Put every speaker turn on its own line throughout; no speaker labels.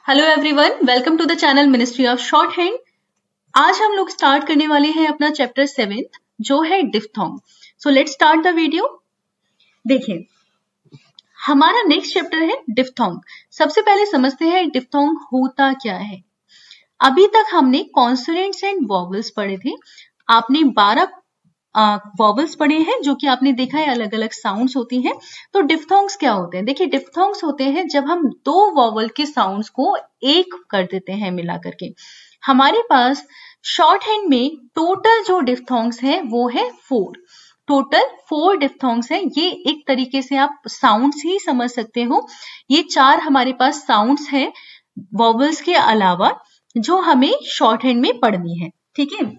Hello everyone, welcome to the channel ministry of shorthand. आज हम लोग start करने वाले हैं अपना चैप्टर 7 जो है diphthong. So let's start the video. देखिए, हमारा नेक्स्ट चैप्टर है डिफ्थोंग। सबसे पहले समझते हैं डिफ्थोंग होता क्या है। अभी तक हमने कॉन्सोनेंट्स एंड वॉवल्स पढ़े थे। आपने 12 वॉवल्स पढ़े हैं जो कि आपने देखा है अलग अलग साउंड्स होती हैं। तो डिफ्थोंग्स क्या होते हैं? देखिए, डिफ्थोंग्स होते हैं जब हम दो वॉवल के साउंड्स को एक कर देते हैं मिला करके। हमारे पास शॉर्ट हैंड में टोटल जो डिफ्थोंग्स हैं वो है 4। टोटल 4 डिफ्थोंग्स हैं। ये एक तरीके से आप साउंड्स ही समझ सकते हो। ये 4 हमारे पास साउंड्स हैं वॉवल्स के अलावा जो हमें शॉर्ट हैंड में पढ़नी है। ठीक है,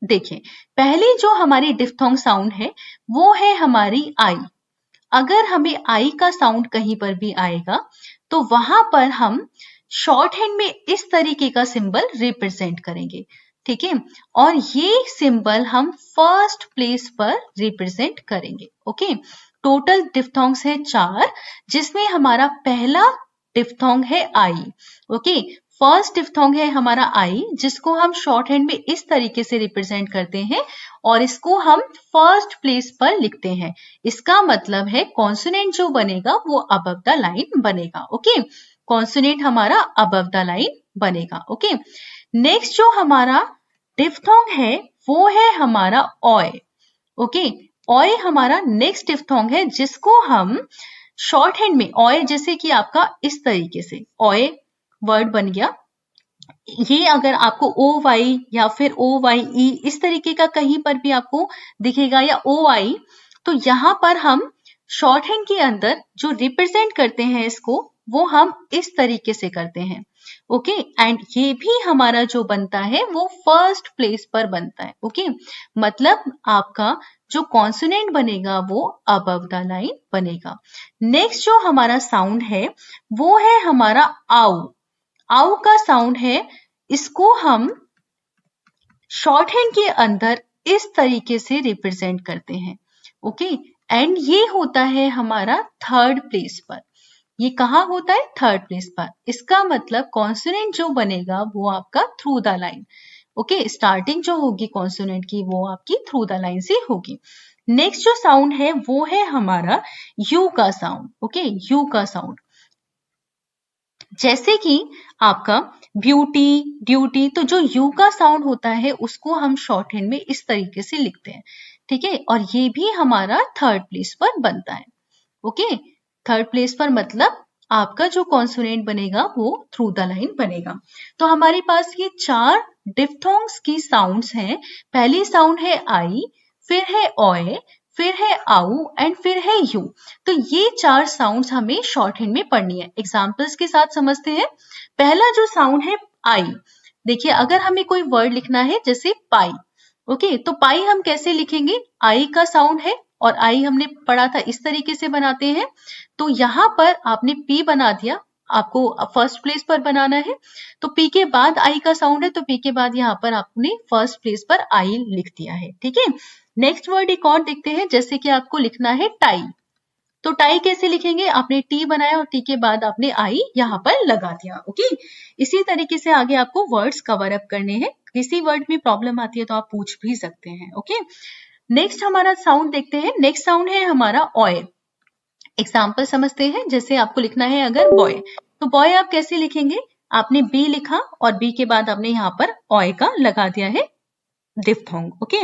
देखिए, पहली जो हमारी डिफ्थोंग साउंड है वो है हमारी आई। अगर हमें आई का साउंड कहीं पर भी आएगा तो वहां पर हम शॉर्ट हैंड में इस तरीके का सिंबल रिप्रेजेंट करेंगे। ठीक है, और ये सिंबल हम फर्स्ट प्लेस पर रिप्रेजेंट करेंगे। ओके, टोटल डिफ्थोंग्स है 4 जिसमें हमारा पहला डिफ्थोंग है आई। ओके, फर्स्ट डिफ्थोंग है हमारा आई जिसको हम शॉर्ट हैंड में इस तरीके से रिप्रेजेंट करते हैं और इसको हम फर्स्ट प्लेस पर लिखते हैं। इसका मतलब है कॉन्सोनेंट जो बनेगा वो अबव द लाइन बनेगा। ओके, कॉन्सोनेंट हमारा अबव द लाइन बनेगा। ओके, नेक्स्ट जो हमारा डिफ्थोंग है वो है हमारा ऑय। ओके, ऑय हमारा नेक्स्ट डिफ्थोंग है जिसको हम शॉर्ट हैंड में ऑय जैसे कि आपका इस तरीके से ऑय वर्ड बन गया। ये अगर आपको ओ वाई या फिर ओ वाई ई इस तरीके का कहीं पर भी आपको दिखेगा या ओ आई, तो यहां पर हम शॉर्ट हैंड के अंदर जो रिप्रेजेंट करते हैं इसको वो हम इस तरीके से करते हैं। ओके, एंड ये भी हमारा जो बनता है वो फर्स्ट प्लेस पर बनता है। ओके, मतलब आपका जो कॉन्सोनेंट बनेगा वो अबव द लाइन बनेगा। नेक्स्ट जो हमारा साउंड है वो है हमारा आउ। आउ का साउंड है, इसको हम शॉर्ट हैंड के अंदर इस तरीके से रिप्रेजेंट करते हैं। ओके, एंड ये होता है हमारा थर्ड प्लेस पर। ये कहाँ होता है? थर्ड प्लेस पर। इसका मतलब कॉन्सोनेंट जो बनेगा वो आपका through the line. Okay, starting जो होगी कॉन्सोनेंट की वो आपकी थ्रू द लाइन से होगी। नेक्स्ट जो साउंड है वो है हमारा यू का साउंड। ओके, यू का साउंड जैसे कि आपका ब्यूटी, ड्यूटी, तो जो यू का साउंड होता है उसको हम शॉर्ट हैंड में इस तरीके से लिखते हैं। ठीक है, और ये भी हमारा थर्ड प्लेस पर बनता है। ओके, थर्ड प्लेस पर मतलब आपका जो कॉन्सोनेंट बनेगा वो थ्रू द लाइन बनेगा। तो हमारे पास ये 4 डिफ्थोंग्स की साउंड्स हैं। पहली साउंड है आई, फिर है ऑय, फिर है आउ एंड फिर है यू। तो ये 4 साउंड्स हमें शॉर्ट हैंड में पढ़नी है। एग्जांपल्स के साथ समझते हैं। पहला जो साउंड है आई, देखिए अगर हमें कोई वर्ड लिखना है जैसे पाई, ओके, तो पाई हम कैसे लिखेंगे? आई का साउंड है और आई हमने पढ़ा था इस तरीके से बनाते हैं। तो यहां पर आपने पी बना दिया, आपको फर्स्ट प्लेस पर बनाना है। तो पी के बाद आई का साउंड है तो पी के बाद यहाँ पर आपने फर्स्ट प्लेस पर आई लिख दिया है। ठीक है, नेक्स्ट वर्ड एक और देखते हैं। जैसे कि आपको लिखना है टाई, तो टाई कैसे लिखेंगे? आपने टी बनाया और टी के बाद आपने आई यहाँ पर लगा दिया। ओके, इसी तरीके से आगे आपको वर्ड्स कवर अप करने हैं। किसी वर्ड में प्रॉब्लम आती है तो आप पूछ भी सकते हैं। ओके, नेक्स्ट हमारा साउंड देखते हैं। नेक्स्ट साउंड है हमारा ऑय। एग्जाम्पल समझते हैं। जैसे आपको लिखना है अगर बॉय, तो बॉय आप कैसे लिखेंगे? आपने बी लिखा और बी के बाद आपने यहाँ पर ऑय का लगा दिया है डिफ्थोंग। ओके,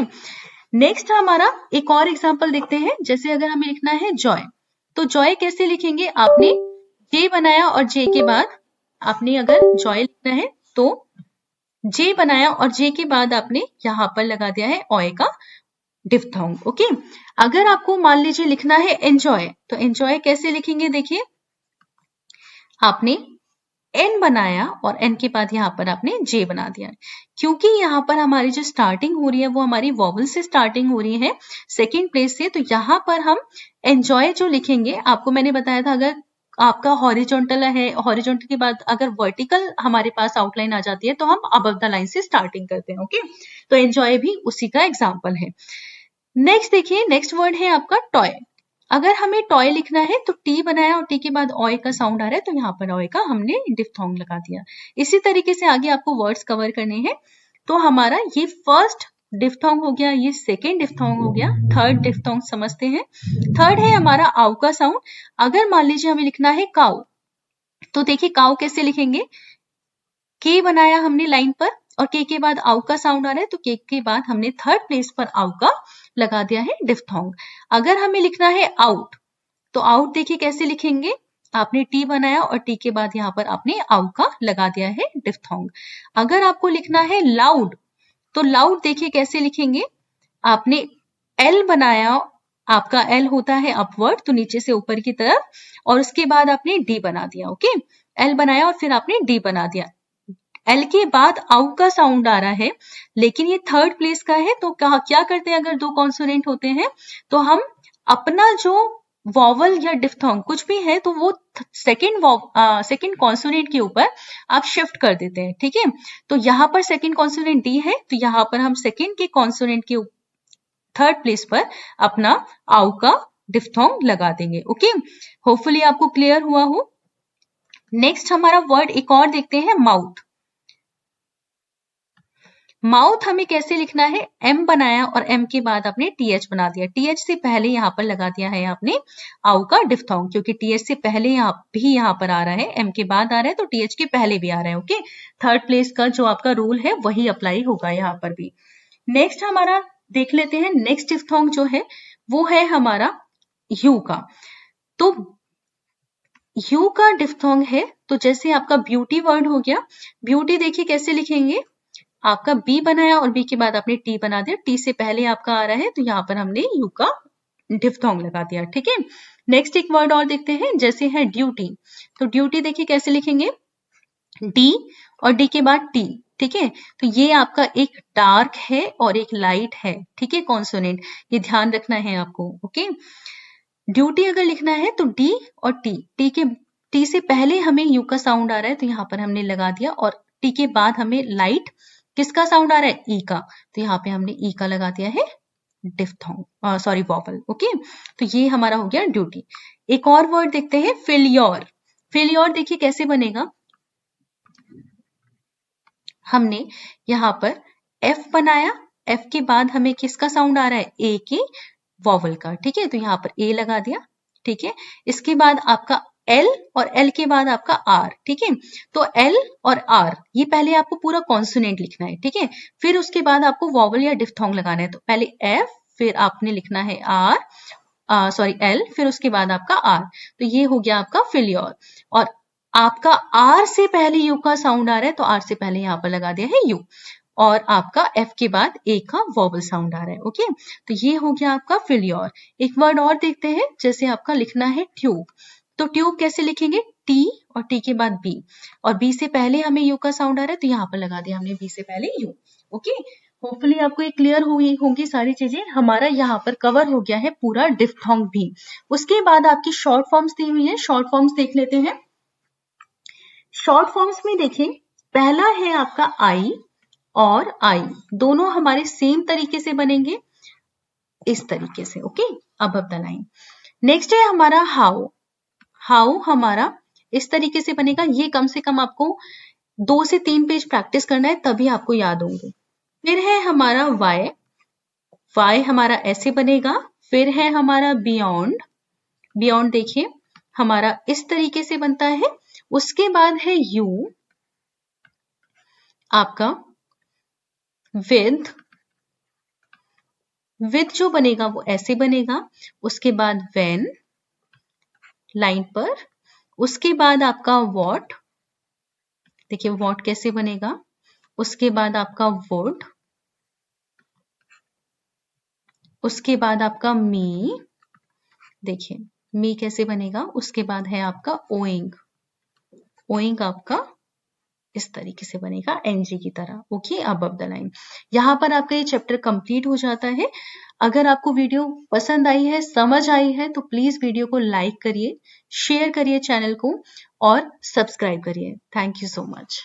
नेक्स्ट हमारा एक और एग्जाम्पल देखते हैं। जैसे अगर हमें लिखना है जॉय, तो जॉय कैसे लिखेंगे? आपने जे बनाया और जे के बाद आपने अगर जॉय लिखना है तो जे बनाया और जे के बाद आपने यहां पर लगा दिया है ऑय का डिफ्थोंग। ओके, अगर आपको मान लीजिए लिखना है एंजॉय, तो एंजॉय कैसे लिखेंगे? देखिए, आपने एन बनाया और एन के बाद यहाँ पर आपने जे बना दिया। क्योंकि यहाँ पर हमारी जो स्टार्टिंग हो रही है वो हमारी वॉवल से स्टार्टिंग हो रही है, सेकेंड प्लेस से, तो यहाँ पर हम एंजॉय जो लिखेंगे, आपको मैंने बताया था अगर आपका हॉरिजॉन्टल है, हॉरिजॉन्टल के बाद अगर वर्टिकल हमारे पास आउटलाइन आ जाती है तो हम अबव द लाइन से स्टार्टिंग करते हैं। ओके, तो एंजॉय भी उसी का एग्जाम्पल है। नेक्स्ट देखिए, नेक्स्ट वर्ड है आपका टॉय। अगर हमें टॉय लिखना है तो टी बनाया और टी के बाद ऑय का साउंड आ रहा है तो यहाँ पर ऑय का हमने डिफ्थोंग लगा दिया। इसी तरीके से आगे आपको वर्ड्स कवर करने हैं। तो हमारा ये फर्स्ट डिफ्थोंग हो गया, ये सेकेंड डिफ्थोंग हो गया, थर्ड डिफ्थोंग समझते हैं। थर्ड है हमारा आउ का साउंड। अगर मान लीजिए हमें लिखना है काउ, तो देखिए काउ कैसे लिखेंगे, के बनाया हमने लाइन पर और के बाद आउ का साउंड आ रहा है तो के बाद हमने थर्ड प्लेस पर आउ का लगा दिया है डिफ्थोंग। अगर हमें लिखना है आउट, तो आउट देखिए कैसे लिखेंगे, आपने टी बनाया और टी के बाद यहाँ पर आपने आउ का लगा दिया है डिफ्थोंग। अगर आपको लिखना है लाउड, तो लाउड देखिए कैसे लिखेंगे, आपने एल बनाया, आपका एल होता है अपवर्ड तो नीचे से ऊपर की तरफ, और उसके बाद आपने डी बना दिया। ओके, एल बनाया और फिर आपने डी बना दिया। एल के बाद आउ का साउंड आ रहा है लेकिन ये थर्ड प्लेस का है, तो क्या करते हैं, अगर दो कॉन्सोनेंट होते हैं तो हम अपना जो वॉवल या डिफ्थोंग कुछ भी है तो वो सेकंड कॉन्सोनेंट के ऊपर आप शिफ्ट कर देते हैं। ठीक है, तो यहाँ पर सेकंड कॉन्सोनेंट डी है तो यहाँ पर हम सेकंड के कॉन्सोनेंट के थर्ड प्लेस पर अपना आउ का डिफ्थोंग लगा देंगे। ओके, होपफुली आपको क्लियर हुआ हो। नेक्स्ट हमारा वर्ड एक और देखते हैं, माउथ। माउथ हमें कैसे लिखना है, एम बनाया और एम के बाद आपने टीएच बना दिया। टीएच से पहले यहाँ पर लगा दिया है आपने आउ का डिफ्थोंग, क्योंकि टीएच से पहले यहाँ पर आ रहा है, एम के बाद आ रहा है तो टीएच के पहले भी आ रहा है। ओके, थर्ड प्लेस का जो आपका रूल है वही अप्लाई होगा यहाँ पर भी। नेक्स्ट हमारा देख लेते हैं, नेक्स्ट डिफ्थोंग जो है वो है हमारा यू का। तो यू का डिफ्थोंग है तो जैसे आपका ब्यूटी वर्ड हो गया, ब्यूटी देखिए कैसे लिखेंगे, आपका बी बनाया और बी के बाद आपने टी बना दिया, टी से पहले आपका आ रहा है तो यहाँ पर हमने यू का डिफ्थोंग लगा दिया। ठीक है, नेक्स्ट एक वर्ड और देखते हैं, जैसे है ड्यूटी। तो ड्यूटी देखिए कैसे लिखेंगे, डी और डी के बाद टी। ठीक है, तो ये आपका एक डार्क है और एक लाइट है। ठीक है, कॉन्सोनेंट, ये ध्यान रखना है आपको। ओके, ड्यूटी अगर लिखना है तो डी और टी से पहले हमें यू का साउंड आ रहा है तो यहाँ पर हमने लगा दिया, और टी के बाद हमें लाइट किसका साउंड आ रहा है, ई का, तो यहाँ पे हमने ई का लगा दिया है डिफ्थोंग, सॉरी वॉवल। ओके, तो ये हमारा हो गया ड्यूटी। एक और वर्ड देखते हैं, फेलियोर। फेलियोर देखिए कैसे बनेगा, हमने यहाँ पर एफ बनाया, एफ के बाद हमें किसका साउंड आ रहा है, ए के वॉवल का। ठीक है, तो यहाँ पर ए लगा दिया। ठीक है, इसके बाद आपका एल और एल के बाद आपका आर। ठीक है, तो एल और आर ये पहले आपको पूरा कॉन्सोनेंट लिखना है। ठीक है, फिर उसके बाद आपको वॉवल या डिफ्थोंग लगाना है, तो पहले एफ फिर आपने लिखना है आर, सॉरी एल, फिर उसके बाद आपका आर, तो ये हो गया आपका फेलियोर। और आपका आर से पहले यू का साउंड आ रहा है तो आर से पहले यहाँ पर लगा दिया है यू, और आपका एफ के बाद ए का वॉवल साउंड आ रहा है। ओके, तो ये हो गया आपका फेलियोर। एक वर्ड और देखते हैं, जैसे आपका लिखना है ट्यूब। तो ट्यूब कैसे लिखेंगे, टी और टी के बाद बी, और बी से पहले हमें यू का साउंड आ रहा है तो यहाँ पर लगा दिया हमने बी से पहले यू। ओके, होपफुली आपको ये क्लियर हुई होंगी सारी चीजें। हमारा यहाँ पर कवर हो गया है पूरा डिफ्थोंग भी। उसके बाद आपकी शॉर्ट फॉर्म्स दी हुई है, शॉर्ट फॉर्म्स देख लेते हैं। शॉर्ट फॉर्म्स में देखें, पहला है आपका आई और आई, दोनों हमारे सेम तरीके से बनेंगे, इस तरीके से। ओके, अब द लाइन। नेक्स्ट है हमारा हाउ। हाउ हमारा इस तरीके से बनेगा, ये कम से कम आपको 2 से 3 पेज प्रैक्टिस करना है तभी आपको याद होंगे। फिर है हमारा वाई, वाई हमारा ऐसे बनेगा। फिर है हमारा बियॉन्ड, बियॉन्ड देखिए हमारा इस तरीके से बनता है। उसके बाद है यू, आपका विद, विद जो बनेगा वो ऐसे बनेगा। उसके बाद व्हेन लाइन पर, उसके बाद आपका व्हाट, देखिए व्हाट कैसे बनेगा। उसके बाद आपका वुड, उसके बाद आपका मी, देखिए मी कैसे बनेगा। उसके बाद है आपका ओइंग, ओइंग आपका इस तरीके से बनेगा एनजी की तरह। ओके, अब द लाइन। यहाँ पर आपका ये चैप्टर कंप्लीट हो जाता है। अगर आपको वीडियो पसंद आई है, समझ आई है, तो प्लीज वीडियो को लाइक करिए, शेयर करिए चैनल को और सब्सक्राइब करिए। Thank you so much.